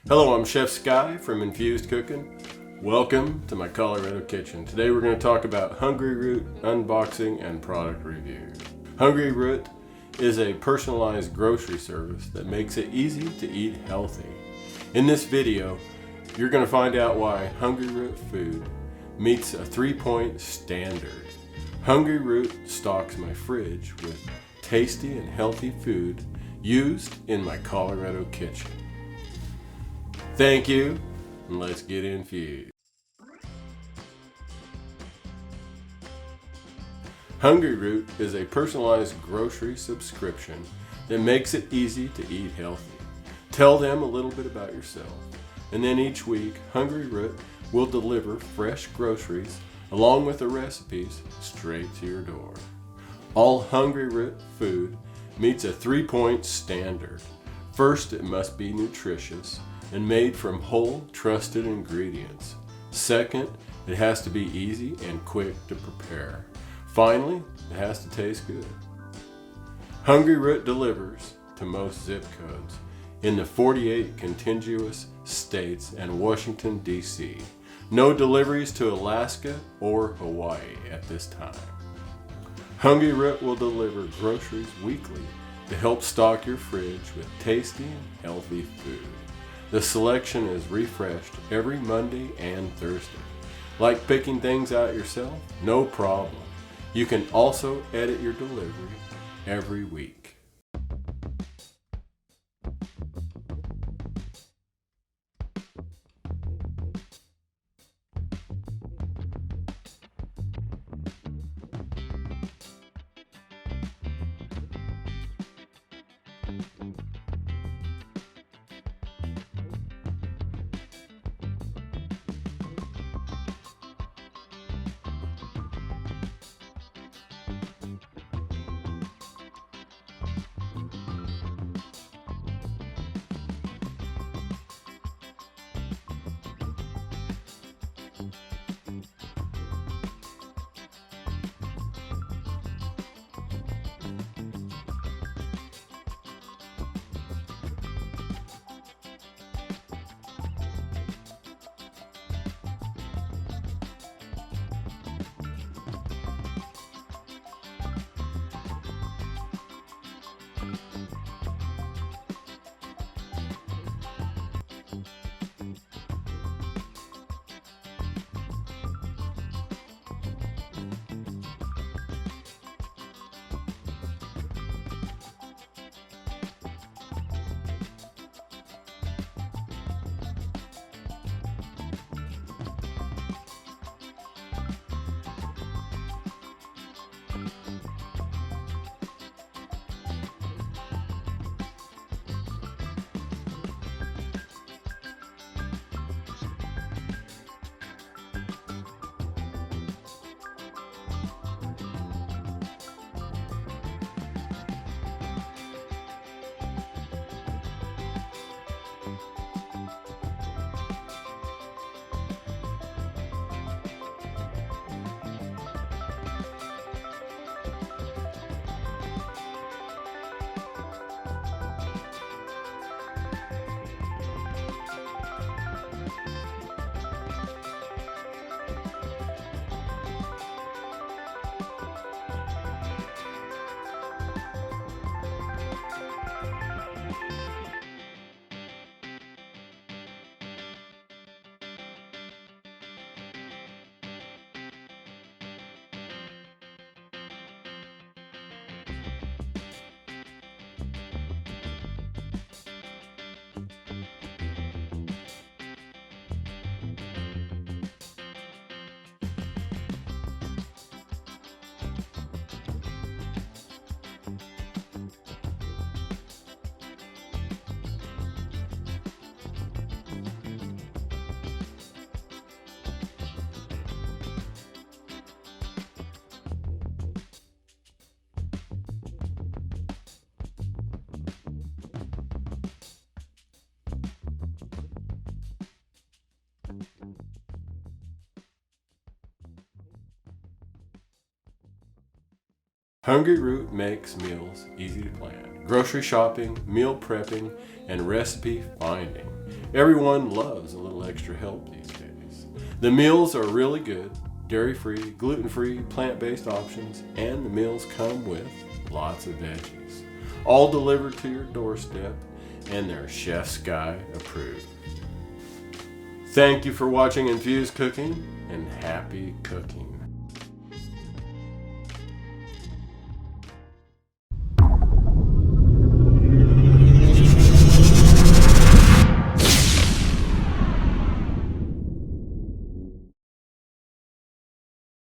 Hello, I'm Chef Sky from Infuzed Cookin. Welcome to my Colorado kitchen. Today we're going to talk about Hungryroot Unboxing and Product Review. Hungryroot is a personalized grocery service that makes it easy to eat healthy. In this video, you're going to find out why Hungryroot food meets a 3-point standard. Hungryroot stocks my fridge with tasty and healthy food used in my Colorado kitchen. Thank you, and let's get infused. Hungryroot is a personalized grocery subscription that makes it easy to eat healthy. Tell them a little bit about yourself, and then each week, Hungryroot will deliver fresh groceries along with the recipes straight to your door. All Hungryroot food meets a 3-point standard. First, it must be nutritious and made from whole, trusted ingredients. Second, it has to be easy and quick to prepare. Finally, it has to taste good. Hungryroot delivers to most zip codes in the 48 contiguous states and Washington, D.C. No deliveries to Alaska or Hawaii at this time. Hungryroot will deliver groceries weekly to help stock your fridge with tasty and healthy food. The selection is refreshed every Monday and Thursday. Like picking things out yourself? No problem. You can also edit your delivery every week. Hungryroot makes meals easy to plan. grocery shopping, meal prepping, and recipe finding. Everyone loves a little extra help these days. The meals are really good, dairy-free, gluten-free, plant-based options, and the meals come with lots of veggies. All delivered to your doorstep, and they're Chef Sky approved. Thank you for watching Infused Cooking, and happy cooking.